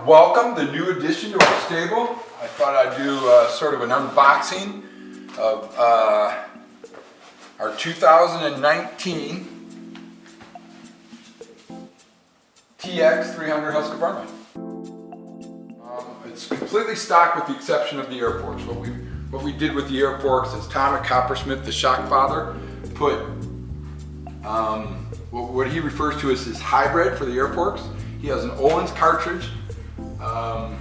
Welcome, the new addition to our stable. I thought I'd do sort of an unboxing of our 2019 TX 300 Husqvarna. It's completely stock with the exception of the air forks. What we did with the air forks is Tom Coppersmith, the shock father, put what he refers to as his hybrid for the air forks. He has an Olin's cartridge on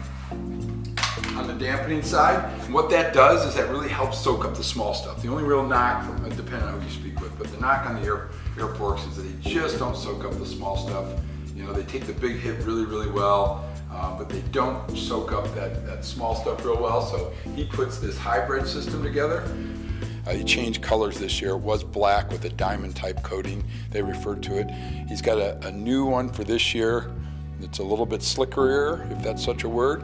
the dampening side. And what that does is that really helps soak up the small stuff. The only real knock, depending on who you speak with, but the knock on the air forks is that they just don't soak up the small stuff. You know, they take the big hit really, really well, but they don't soak up that small stuff real well. So he puts this hybrid system together. He changed colors this year. It was black with a diamond type coating, they referred to it. He's got a new one for this year. It's a little bit slicker, if that's such a word.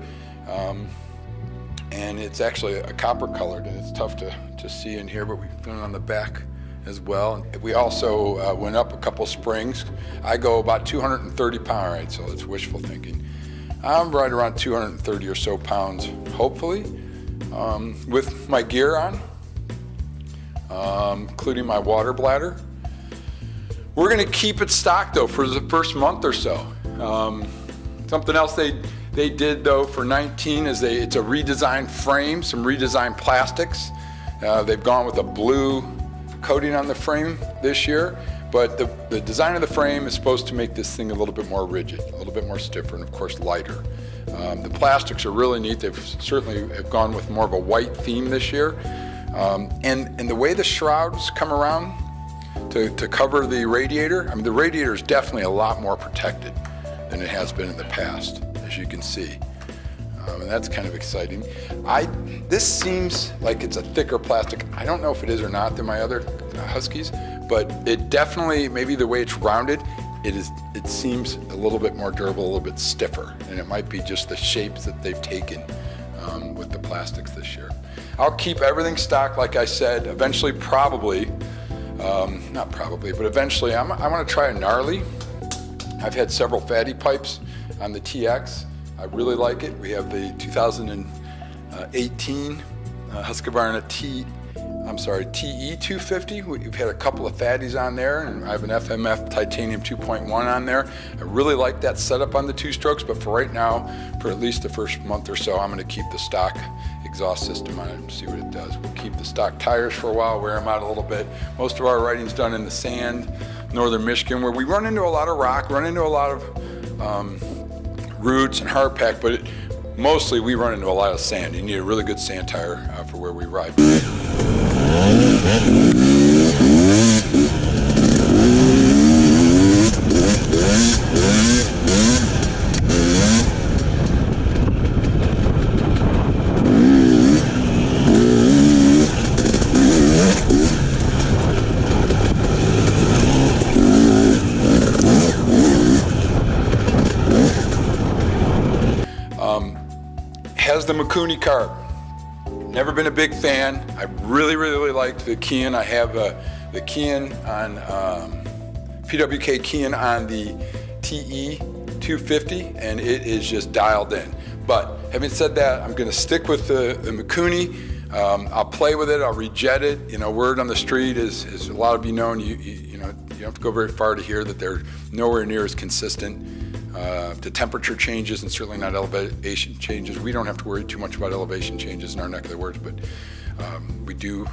And it's actually a copper colored, and it's tough to see in here, but we've done it on the back as well. We also went up a couple springs. I go about 230 pounds, right, so it's wishful thinking. I'm right around 230 or so pounds, hopefully, with my gear on, including my water bladder. We're gonna keep it stocked though for the first month or so. Something else they did though for 19 is it's a redesigned frame, some redesigned plastics. They've gone with a blue coating on the frame this year, but the design of the frame is supposed to make this thing a little bit more rigid, a little bit more stiffer, and of course lighter. The plastics are really neat. They've certainly have gone with more of a white theme this year. And the way the shrouds come around to cover the radiator, I mean the radiator is definitely a lot more protected than it has been in the past, as you can see. And that's kind of exciting. This seems like it's a thicker plastic. I don't know if it is or not than my other Huskies, but it definitely, maybe the way it's rounded, it seems a little bit more durable, a little bit stiffer, and it might be just the shapes that they've taken with the plastics this year. I'll keep everything stocked, like I said. Eventually, probably, not probably, but eventually I want to try a gnarly. I've had several fatty pipes on the TX. I really like it. We have the 2018 Husqvarna TE 250. We've had a couple of fatties on there, and I have an FMF titanium 2.1 on there. I really like that setup on the two strokes, but for right now, for at least the first month or so, I'm going to keep the stock exhaust system on it and see what it does. We'll keep the stock tires for a while, wear them out a little bit. Most of our riding's done in the sand, northern Michigan, where we run into a lot of rock, run into a lot of roots and hardpack, but mostly we run into a lot of sand. You need a really good sand tire for where we ride. Has the Mikuni carb. Never been a big fan. I really liked the Kian. I have the Kian on PWK Kian on the TE 250, and it is just dialed in. But having said that, I'm going to stick with the Mikuni. I'll play with it. I'll rejet it. You know, word on the street is a lot of you know. You don't have to go very far to hear that they're nowhere near as consistent. To temperature changes, and certainly not elevation changes. We don't have to worry too much about elevation changes in our neck of the woods, but we do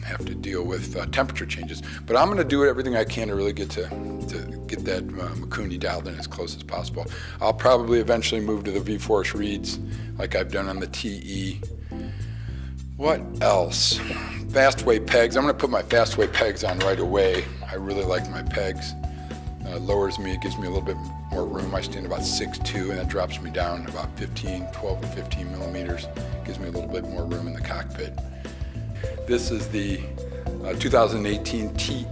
have to deal with temperature changes. But I'm going to do everything I can to really get that Mikuni dialed in as close as possible. I'll probably eventually move to the V-Force reeds like I've done on the TE. What else? Fastway pegs. I'm going to put my Fastway pegs on right away. I really like my pegs. Lowers me, it gives me a little bit more room. I stand about 6'2", and that drops me down about 12 or 15 millimeters. Gives me a little bit more room in the cockpit. This is the 2018 TE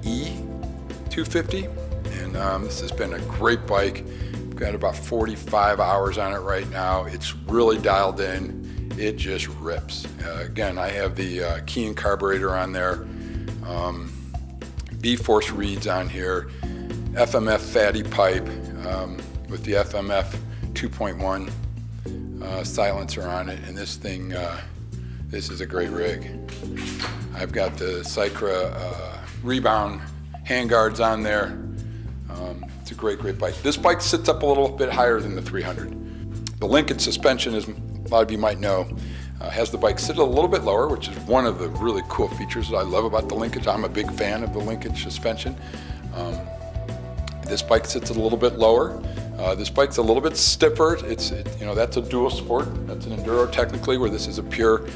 250, and this has been a great bike. I've got about 45 hours on it right now. It's really dialed in. It just rips. Again, I have the Kian carburetor on there, V-Force reeds on here, FMF fatty pipe with the FMF 2.1 silencer on it, and this thing, this is a great rig. I've got the Cycra rebound handguards on there. It's a great bike. This bike sits up a little bit higher than the 300. The linkage suspension, as a lot of you might know, has the bike sit a little bit lower, which is one of the really cool features that I love about the linkage. I'm a big fan of the linkage suspension. This bike sits a little bit lower. This bike's a little bit stiffer. You know, that's a dual sport. That's an enduro technically, where this is a pure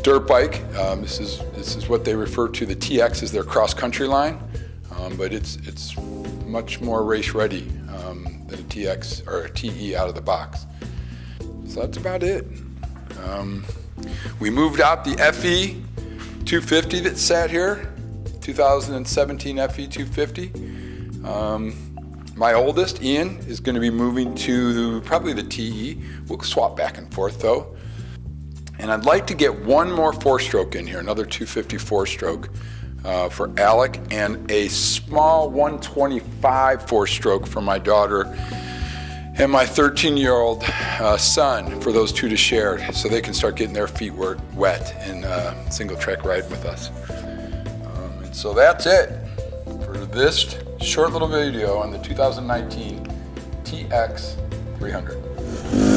dirt bike. This is what they refer to the TX as their cross-country line, but it's much more race ready than a TX or a TE out of the box. So that's about it. We moved out the FE 250 that sat here, 2017 FE 250. My oldest, Ian, is going to be moving to probably the TE. We'll swap back and forth though. And I'd like to get one more 4-stroke in here, another 250 4-stroke for Alec, and a small 125 4-stroke for my daughter and my 13-year-old son, for those two to share, so they can start getting their feet wet in single track riding with us. And so that's it for this short little video on the 2019 TX 300.